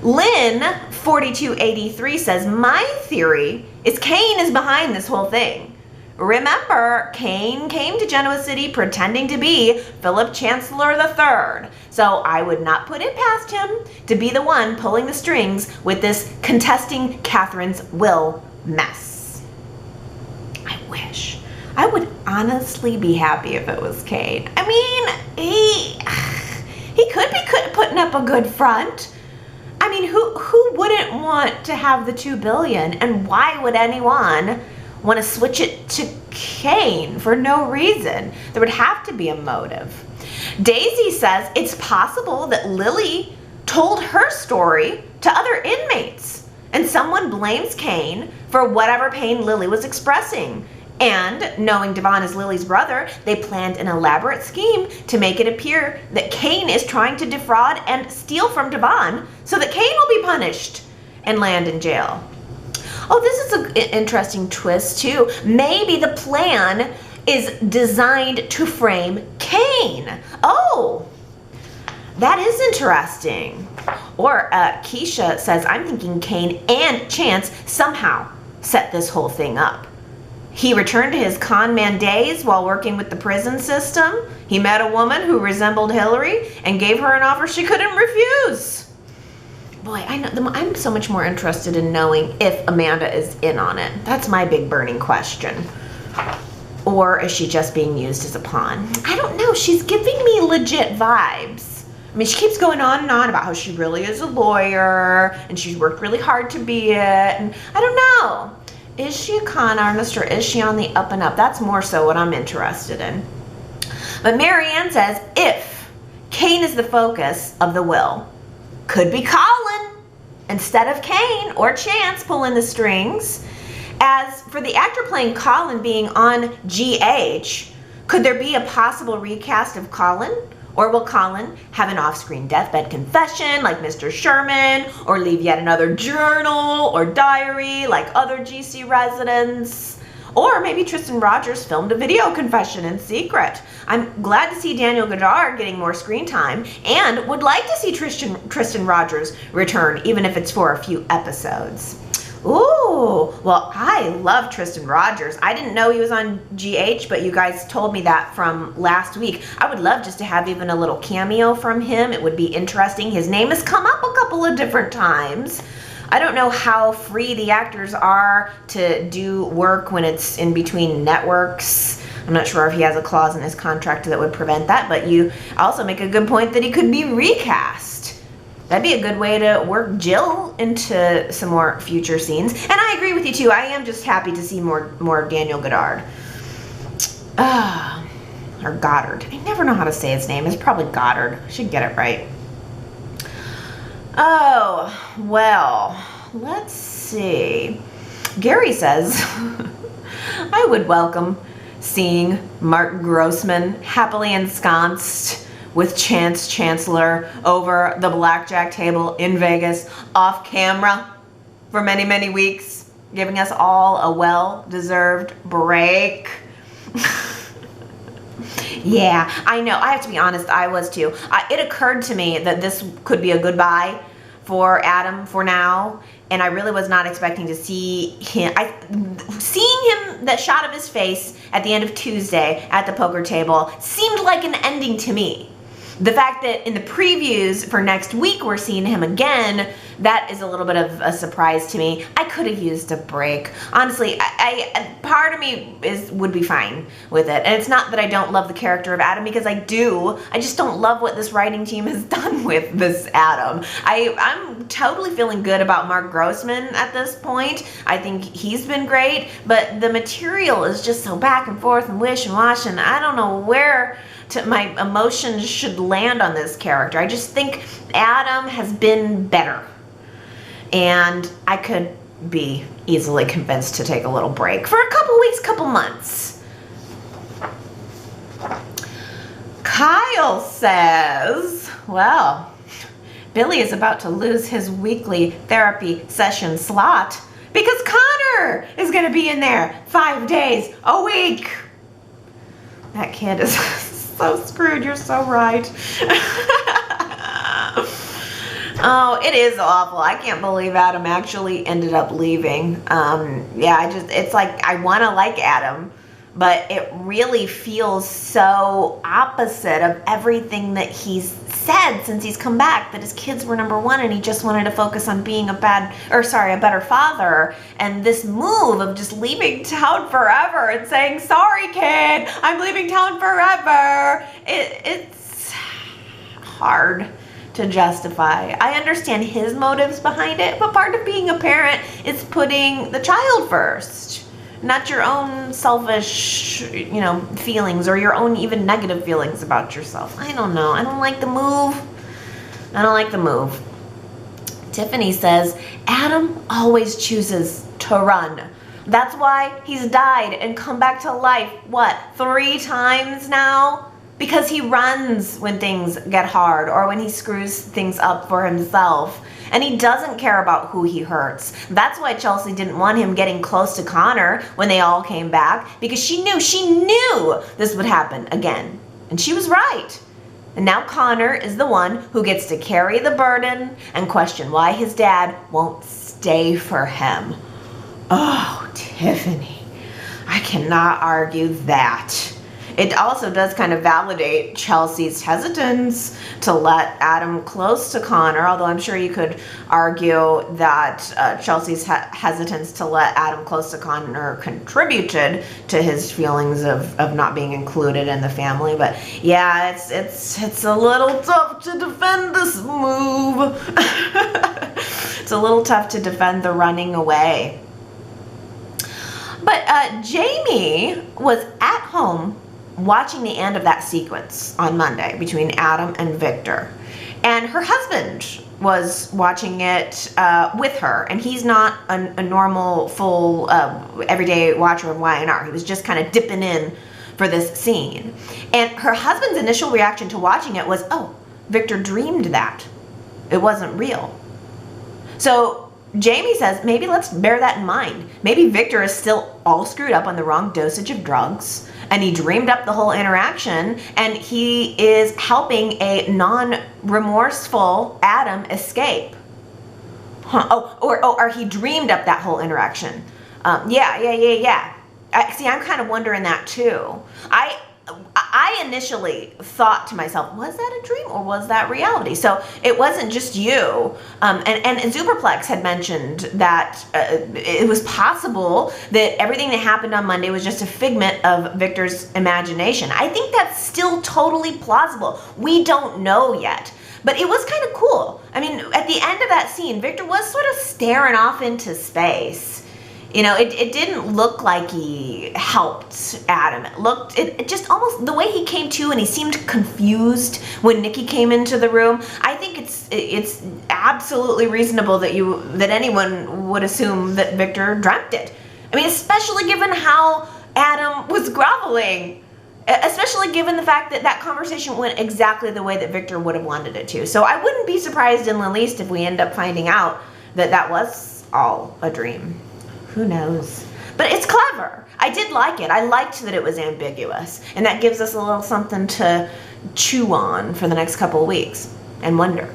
Lynn 4283 says, my theory is Kane is behind this whole thing. Remember, Kane came to Genoa City pretending to be Philip Chancellor III. So I would not put it past him to be the one pulling the strings with this contesting Catherine's will mess. I wish. I would honestly be happy if it was Kane. I mean, he could be putting up a good front. I mean, who wouldn't want to have the $2 billion, and why would anyone want to switch it to Kane for no reason? There would have to be a motive. Daisy says it's possible that Lily told her story to other inmates and someone blames Kane for whatever pain Lily was expressing. And knowing Devon is Lily's brother, they planned an elaborate scheme to make it appear that Kane is trying to defraud and steal from Devon so that Kane will be punished and land in jail. Oh, this is an interesting twist too. Maybe the plan is designed to frame Kane. Oh, that is interesting. Or Keisha says, I'm thinking Kane and Chance somehow set this whole thing up. He returned to his con man days while working with the prison system. He met a woman who resembled Hillary and gave her an offer she couldn't refuse. Boy, I'm so much more interested in knowing if Amanda is in on it. That's my big burning question. Or is she just being used as a pawn? I don't know. She's giving me legit vibes. I mean, she keeps going on and on about how she really is a lawyer and she's worked really hard to be it. And I don't know. Is she a con artist or is she on the up and up? That's more so what I'm interested in. But Marianne says, if Kane is the focus of the will, could be Colin instead of Kane or Chance pulling the strings. As for the actor playing Colin being on GH, could there be a possible recast of Colin? Or will Colin have an off-screen deathbed confession like Mr. Sherman, or leave yet another journal or diary like other GC residents? Or maybe Tristan Rogers filmed a video confession in secret. I'm glad to see Daniel Goddard getting more screen time and would like to see Tristan Rogers return, even if it's for a few episodes. Ooh, well, I love Tristan Rogers. I didn't know he was on GH, but you guys told me that from last week. I would love just to have even a little cameo from him. It would be interesting. His name has come up a couple of different times. I don't know how free the actors are to do work when it's in between networks. I'm not sure if he has a clause in his contract that would prevent that, but you also make a good point that he could be recast. That'd be a good way to work Jill into some more future scenes. And I agree with you too. I am just happy to see more Daniel Goddard. Or Goddard. I never know how to say his name. It's probably Goddard. I should get it right. Oh, well, let's see. Gary says, I would welcome seeing Mark Grossman happily ensconced with Chancellor over the blackjack table in Vegas off camera for many, many weeks, giving us all a well-deserved break. Yeah, I know. I have to be honest, I was too. It occurred to me that this could be a goodbye for Adam for now, and I really was not expecting to see him. Seeing him, that shot of his face at the end of Tuesday at the poker table seemed like an ending to me. The fact that in the previews for next week we're seeing him again, that is a little bit of a surprise to me. I could have used a break. Honestly, part of me would be fine with it. And it's not that I don't love the character of Adam, because I do. I just don't love what this writing team has done with this Adam. I'm totally feeling good about Mark Grossman at this point. I think he's been great, but the material is just so back and forth and wish and wash, and I don't know where my emotions should land on this character. I just think Adam has been better, and I could be easily convinced to take a little break for a couple weeks, couple months. Kyle says, well, Billy is about to lose his weekly therapy session slot because Connor is going to be in there 5 days a week. That kid is so screwed. You're so right. Oh, it is awful. I can't believe Adam actually ended up leaving. Yeah, it's like I want to like Adam, but it really feels so opposite of everything that he's said since he's come back, that his kids were number one and he just wanted to focus on being a better father. And this move of just leaving town forever and saying, sorry kid, I'm leaving town forever. It's hard to justify. I understand his motives behind it, but part of being a parent is putting the child first, not your own selfish, feelings or your own even negative feelings about yourself. I don't know. I don't like the move. Tiffany says, Adam always chooses to run. That's why he's died and come back to life, 3 times now? Because he runs when things get hard or when he screws things up for himself. And he doesn't care about who he hurts. That's why Chelsea didn't want him getting close to Connor when they all came back, because she knew this would happen again. And she was right. And now Connor is the one who gets to carry the burden and question why his dad won't stay for him. Oh, Tiffany, I cannot argue that. It also does kind of validate Chelsea's hesitance to let Adam close to Connor, although I'm sure you could argue that Chelsea's hesitance to let Adam close to Connor contributed to his feelings of not being included in the family. But yeah, it's a little tough to defend this move. It's a little tough to defend the running away. But Jamie was at home watching the end of that sequence on Monday between Adam and Victor. And her husband was watching it with her. And he's not a normal, full, everyday watcher of Y&R. He was just kind of dipping in for this scene. And her husband's initial reaction to watching it was, oh, Victor dreamed that. It wasn't real. So Jamie says, maybe let's bear that in mind. Maybe Victor is still all screwed up on the wrong dosage of drugs, and he dreamed up the whole interaction, and he is helping a non-remorseful Adam escape. Or he dreamed up that whole interaction. Yeah. See, I'm kind of wondering that too. I I initially thought to myself, was that a dream or was that reality? So it wasn't just you. And Superplex had mentioned that it was possible that everything that happened on Monday was just a figment of Victor's imagination. I think that's still totally plausible. We don't know yet. But it was kind of cool. I mean, at the end of that scene, Victor was sort of staring off into space. You know, it didn't look like he helped Adam. It just almost, the way he came to and he seemed confused when Nikki came into the room. I think it's absolutely reasonable that anyone would assume that Victor dreamt it. I mean, especially given how Adam was groveling. Especially given the fact that conversation went exactly the way that Victor would have wanted it to. So I wouldn't be surprised in the least if we end up finding out that was all a dream. Who knows? But it's clever. I did like it. I liked that it was ambiguous. And that gives us a little something to chew on for the next couple of weeks and wonder.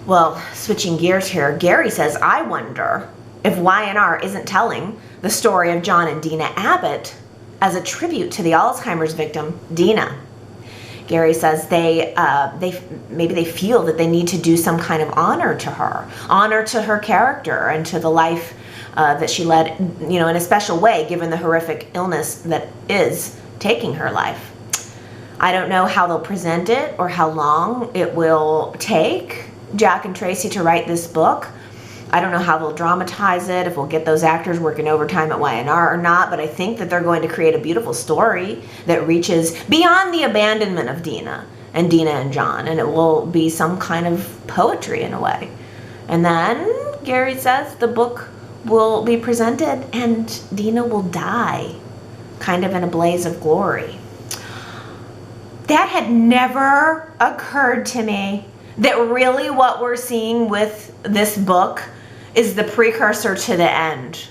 Well, switching gears here, Gary says, I wonder if Y&R isn't telling the story of John and Dina Abbott as a tribute to the Alzheimer's victim, Dina. Gary says maybe they feel that they need to do some kind of honor to her character, and to the life that she led, you know, in a special way, given the horrific illness that is taking her life. I don't know how they'll present it or how long it will take Jack and Tracy to write this book. I don't know how they'll dramatize it, if we'll get those actors working overtime at Y&R or not, but I think that they're going to create a beautiful story that reaches beyond the abandonment of Dina and John, and it will be some kind of poetry in a way. And then, Gary says, the book will be presented and Dina will die, kind of in a blaze of glory. That had never occurred to me, that really what we're seeing with this book is the precursor to the end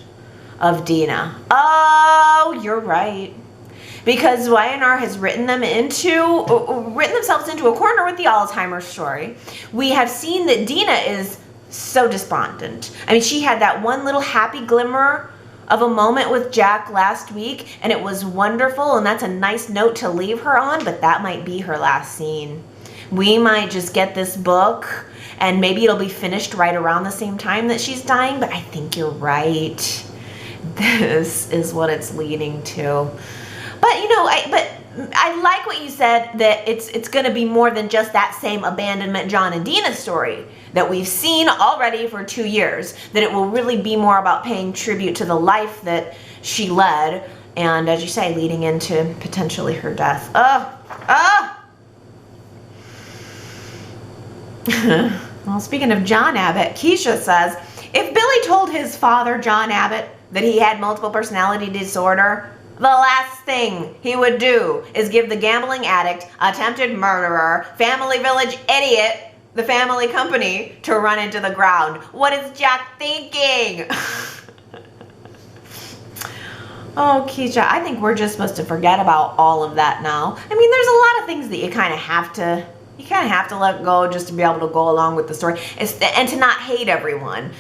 of Dina. Oh, you're right. Because Y&R has written themselves into a corner with the Alzheimer's story. We have seen that Dina is so despondent. I mean, she had that one little happy glimmer of a moment with Jack last week, and it was wonderful, and that's a nice note to leave her on, but that might be her last scene. We might just get this book, and maybe it'll be finished right around the same time that she's dying, but I think you're right. This is what it's leading to. But, you know, I like what you said, that it's going to be more than just that same abandonment John and Dina story that we've seen already for 2 years, that it will really be more about paying tribute to the life that she led, and, as you say, leading into potentially her death. Well, speaking of John Abbott, Keisha says, if Billy told his father, John Abbott, that he had multiple personality disorder, the last thing he would do is give the gambling addict, attempted murderer, family village idiot, the family company to run into the ground. What is Jack thinking? Oh, Keisha, I think we're just supposed to forget about all of that now. I mean, there's a lot of things that you kind of have to let go just to be able to go along with the story, and to not hate everyone.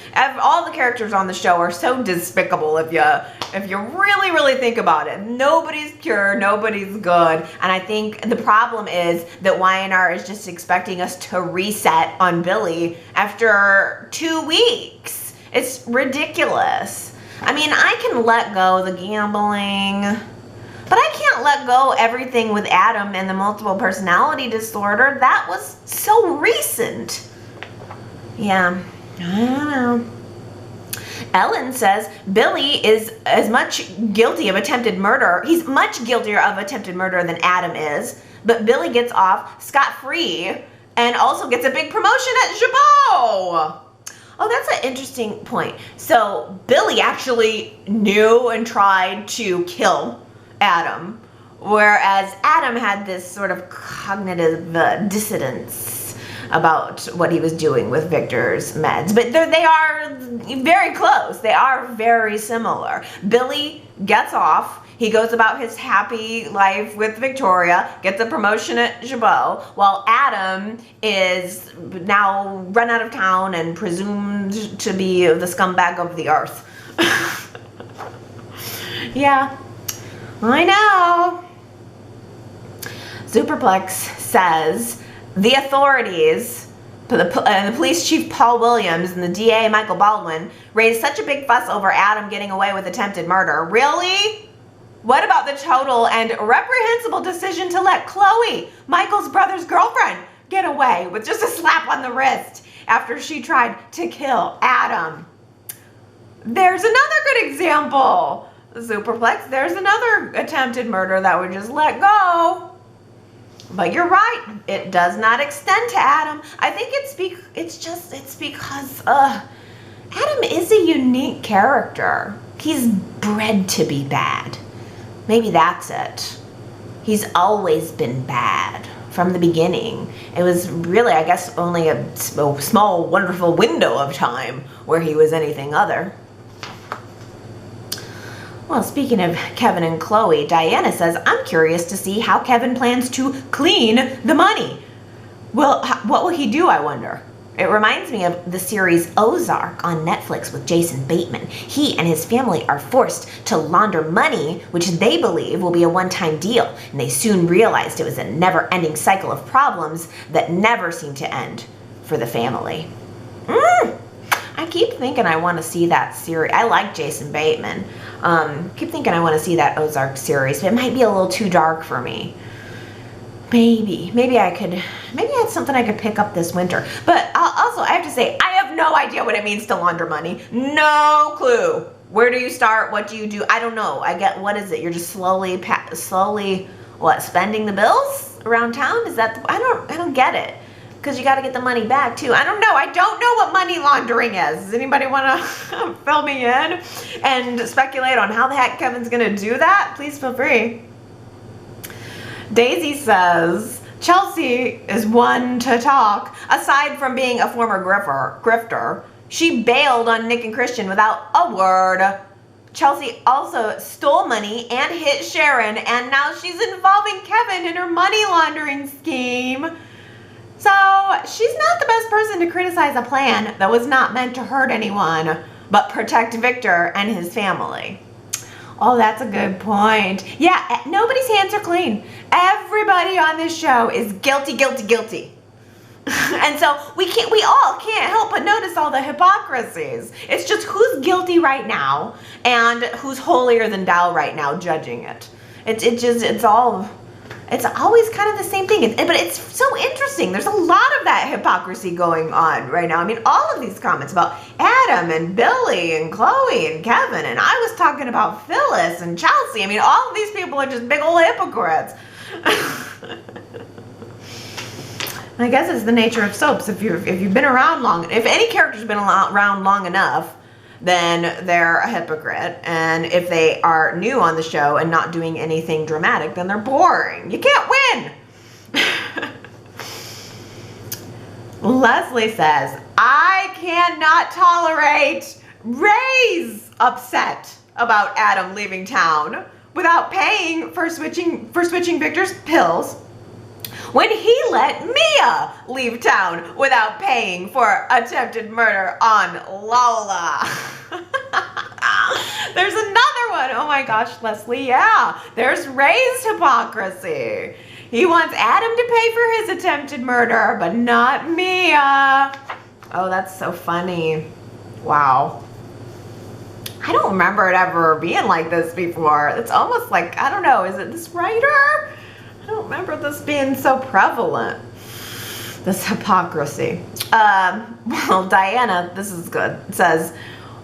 All the characters on the show are so despicable if you really, really think about it. Nobody's pure, nobody's good, and I think the problem is that Y&R is just expecting us to reset on Billy after 2 weeks. It's ridiculous. I mean, I can let go the gambling, but I can't let go everything with Adam and the multiple personality disorder. That was so recent. Yeah, I don't know. Ellen says Billy is as much guilty of attempted murder. He's much guiltier of attempted murder than Adam is, but Billy gets off scot-free and also gets a big promotion at Jabot. Oh, that's an interesting point. So Billy actually knew and tried to kill Adam, whereas Adam had this sort of cognitive dissonance about what he was doing with Victor's meds. But they are very close. They are very similar. Billy gets off. He goes about his happy life with Victoria, gets a promotion at Jabot, while Adam is now run out of town and presumed to be the scumbag of the earth. Yeah. I know. Superplex says the authorities, the police chief Paul Williams and the DA Michael Baldwin raised such a big fuss over Adam getting away with attempted murder. Really? What about the total and reprehensible decision to let Chloe, Michael's brother's girlfriend, get away with just a slap on the wrist after she tried to kill Adam? There's another good example. Superplex, there's another attempted murder that would just let go. But you're right, it does not extend to Adam. I think it's because Adam is a unique character. He's bred to be bad. Maybe that's it. He's always been bad from the beginning. It was really, I guess, only a small, wonderful window of time where he was anything other. Well, speaking of Kevin and Chloe, Diana says, I'm curious to see how Kevin plans to clean the money. Well, what will he do, I wonder? It reminds me of the series Ozark on Netflix with Jason Bateman. He and his family are forced to launder money, which they believe will be a one-time deal, and they soon realized it was a never-ending cycle of problems that never seemed to end for the family. I keep thinking I want to see that series. I like Jason Bateman. Keep thinking I want to see that Ozark series, but it might be a little too dark for me. Maybe that's something I could pick up this winter. But also, I have to say, I have no idea what it means to launder money. No clue. Where do you start? What do you do? I don't know. What is it? You're just slowly, spending the bills around town? Is that, I don't get it. Because you got to get the money back too. I don't know. I don't know what money laundering is. Does anybody want to fill me in and speculate on how the heck Kevin's going to do that? Please feel free. Daisy says, Chelsea is one to talk. Aside from being a former grifter, she bailed on Nick and Christian without a word. Chelsea also stole money and hit Sharon, and now she's involving Kevin in her money laundering scheme. So she's not the best person to criticize a plan that was not meant to hurt anyone, but protect Victor and his family. Oh, that's a good point. Yeah, nobody's hands are clean. Everybody on this show is guilty, guilty, guilty. And so we all can't help but notice all the hypocrisies. It's just who's guilty right now and who's holier than thou right now judging it. It's always kind of the same thing. But it's so interesting. There's a lot of that hypocrisy going on right now. I mean, all of these comments about Adam and Billy and Chloe and Kevin, and I was talking about Phyllis and Chelsea. I mean, all of these people are just big old hypocrites. I guess it's the nature of soaps. If you've been around long, if any character's been around long enough, then they're a hypocrite. And if they are new on the show and not doing anything dramatic, then they're boring. You can't win. Leslie says, I cannot tolerate Ray's upset about Adam leaving town without paying for switching Victor's pills when he let Mia leave town without paying for attempted murder on Lola. There's another one. Oh my gosh, Leslie, yeah. There's Ray's hypocrisy. He wants Adam to pay for his attempted murder, but not Mia. Oh, that's so funny. Wow. I don't remember it ever being like this before. It's almost like, I don't know, is it this writer? I don't remember this being so prevalent, this hypocrisy. Well, Diana, this is good, says,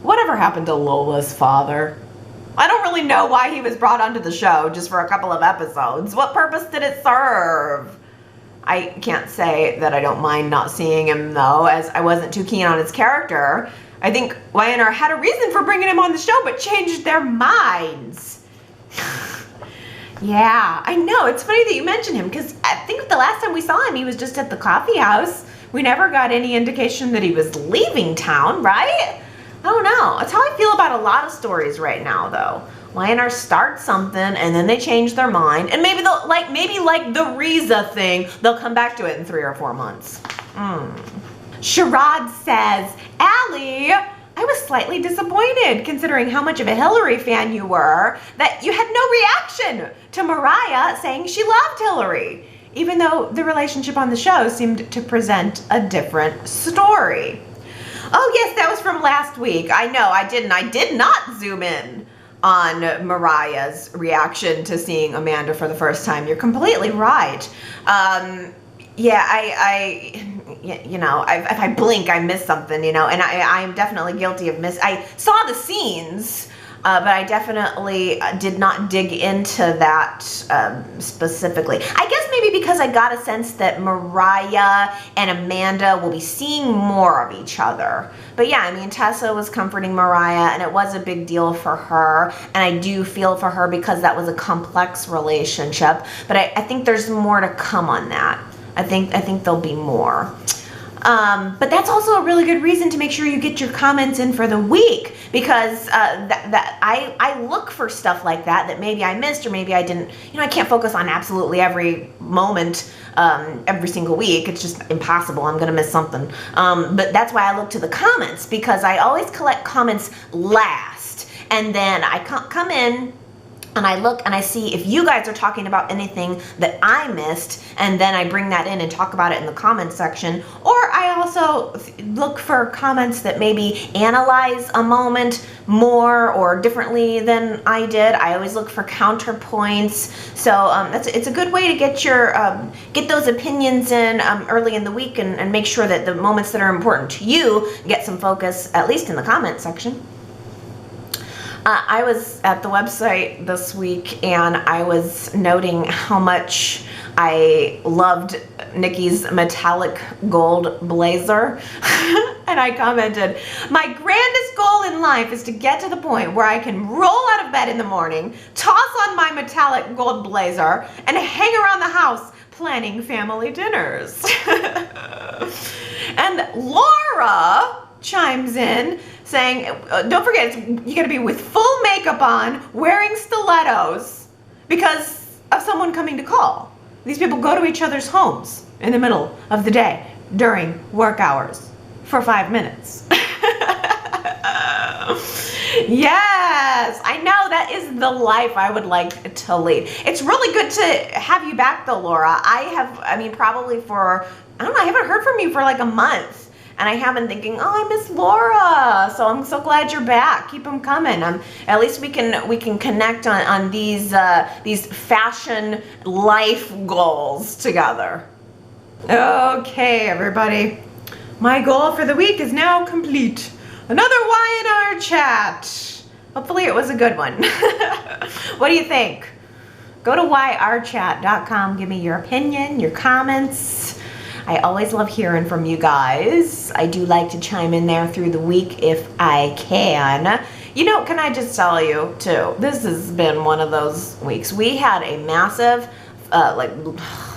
whatever happened to Lola's father? I don't really know why he was brought onto the show just for a couple of episodes. What purpose did it serve? I can't say that I don't mind not seeing him, though, as I wasn't too keen on his character. I think Y&R had a reason for bringing him on the show, but changed their minds. Yeah, I know. It's funny that you mention him, because I think the last time we saw him, he was just at the coffee house. We never got any indication that he was leaving town, right? I don't know. That's how I feel about a lot of stories right now, though. Y&R starts something, and then they change their mind, and maybe they'll, like the Riza thing, they'll come back to it in 3 or 4 months. Sherrod says, Allie, I was slightly disappointed, considering how much of a Hillary fan you were, that you had no reaction to Mariah saying she loved Hillary. even though the relationship on the show seemed to present a different story. Oh yes, that was from last week. I know, I did not zoom in on Mariah's reaction to seeing Amanda for the first time. You're completely right. Yeah, if I blink, I miss something, and I am definitely guilty of I saw the scenes, but I definitely did not dig into that specifically. I guess maybe because I got a sense that Mariah and Amanda will be seeing more of each other. But yeah, I mean, Tessa was comforting Mariah, and it was a big deal for her, and I do feel for her because that was a complex relationship. But I think there's more to come on that. I think there'll be more. But that's also a really good reason to make sure you get your comments in for the week, because I look for stuff like that maybe I missed, or maybe I didn't. I can't focus on absolutely every moment every single week. It's just impossible. I'm gonna miss something. But that's why I look to the comments, because I always collect comments last, and then I come in and I look and I see if you guys are talking about anything that I missed, and then I bring that in and talk about it in the comments section. Or I also look for comments that maybe analyze a moment more or differently than I did. I always look for counterpoints. So it's a good way to get your get those opinions in early in the week, and make sure that the moments that are important to you get some focus, at least in the comment section. I was at the website this week, and I was noting how much I loved Nikki's metallic gold blazer. And I commented, my grandest goal in life is to get to the point where I can roll out of bed in the morning, toss on my metallic gold blazer, and hang around the house planning family dinners. And Laura chimes in saying, don't forget, you gotta be with full makeup on, wearing stilettos, because of someone coming to call. These people go to each other's homes in the middle of the day during work hours for 5 minutes. Yes, I know, that is the life I would like to lead. It's really good to have you back though, Laura. Probably for, I don't know, I haven't heard from you for like a month. And I have been thinking, oh, I miss Laura. So I'm so glad you're back. Keep them coming. At least we can connect on these fashion life goals together. Okay, everybody. My goal for the week is now complete. Another Y&R chat. Hopefully it was a good one. What do you think? Go to yrchat.com. Give me your opinion, your comments. I always love hearing from you guys. I do like to chime in there through the week if I can. Can I just tell you too, this has been one of those weeks. We had a massive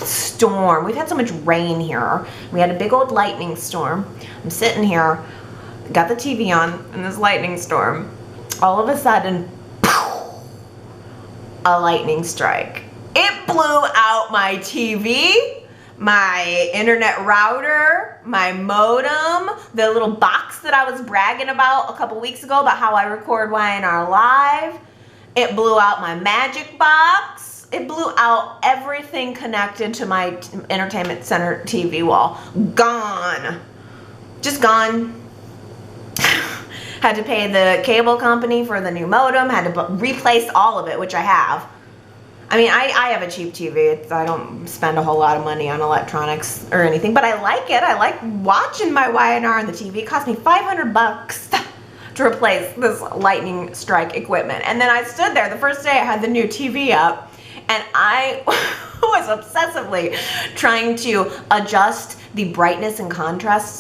storm. We've had so much rain here. We had a big old lightning storm. I'm sitting here, got the TV on in this lightning storm. All of a sudden, a lightning strike. It blew out my TV, my internet router, my modem, the little box that I was bragging about a couple weeks ago about how I record Y&R Live. It blew out my magic box. It blew out everything connected to my entertainment center TV wall. Gone. Just gone. Had to pay the cable company for the new modem. Had to replace all of it, which I have. I have a cheap TV. I don't spend a whole lot of money on electronics or anything, but I like it. I like watching my Y&R on the TV. It cost me $500 to replace this lightning strike equipment. And then I stood there the first day I had the new TV up, and I was obsessively trying to adjust the brightness and contrast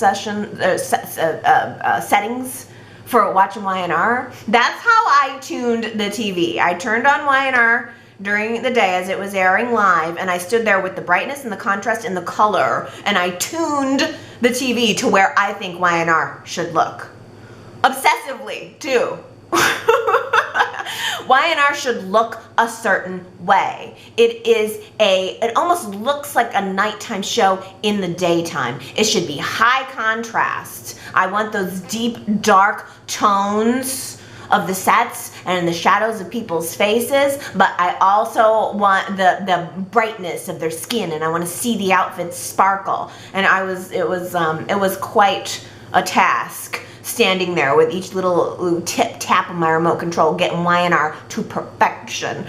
settings for watching Y&R. That's how I tuned the TV. I turned on Y&R during the day as it was airing live, and I stood there with the brightness and the contrast and the color, and I tuned the TV to where I think Y&R should look. Obsessively, too. Y&R should look a certain way. It almost looks like a nighttime show in the daytime. It should be high contrast. I want those deep, dark tones of the sets and the shadows of people's faces, but I also want the brightness of their skin, and I want to see the outfits sparkle. And it was quite a task, standing there with each little tip tap of my remote control, getting Y&R to perfection.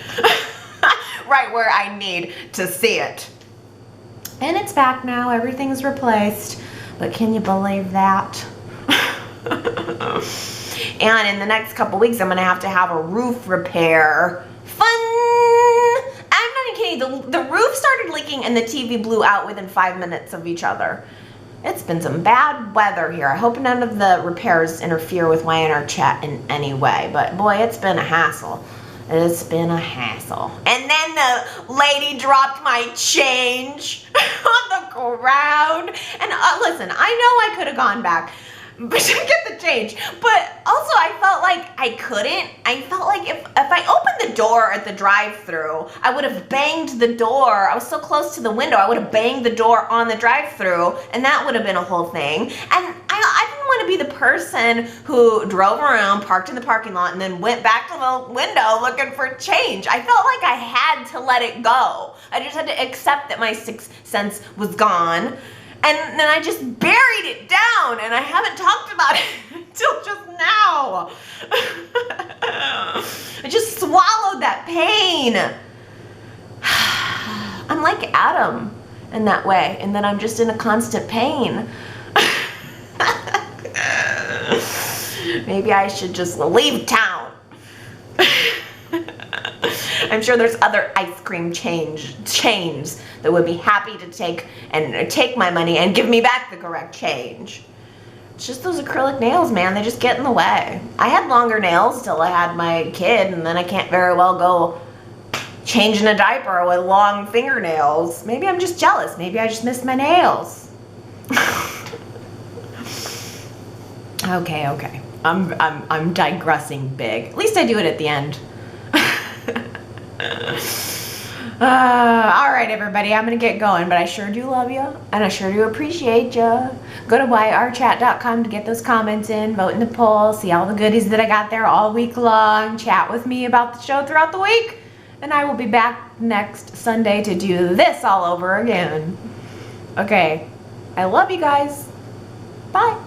Right where I need to see it. And it's back now, everything's replaced. But can you believe that? And in the next couple weeks, I'm gonna have to have a roof repair. Fun! I'm not even kidding, the roof started leaking and the TV blew out within 5 minutes of each other. It's been some bad weather here. I hope none of the repairs interfere with Y&R Chat in any way, but boy, it's been a hassle. It's been a hassle. And then the lady dropped my change on the ground. And listen, I know I could have gone back to get the change, but also I felt like I couldn't. I felt like if I opened the door at the drive-thru, I would have banged the door. I was so close to the window, I would have banged the door on the drive-thru, and that would have been a whole thing. And I didn't want to be the person who drove around, parked in the parking lot, and then went back to the window looking for change. I felt like I had to let it go. I just had to accept that my sixth sense was gone. And then I just buried it down, and I haven't talked about it until just now. I just swallowed that pain. I'm like Adam in that way, and then I'm just in a constant pain. Maybe I should just leave town. I'm sure there's other ice cream chains that would be happy to take my money and give me back the correct change. It's just those acrylic nails, man. They just get in the way. I had longer nails till I had my kid, and then I can't very well go changing a diaper with long fingernails. Maybe I'm just jealous. Maybe I just missed my nails. Okay. I'm digressing big. At least I do it at the end. All right, everybody, I'm gonna get going, but I sure do love you, and I sure do appreciate you. Go to yrchat.com to get those comments in, vote in the poll, see all the goodies that I got there all week long, chat with me about the show throughout the week, and I will be back next Sunday to do this all over again. Okay, I love you guys. Bye.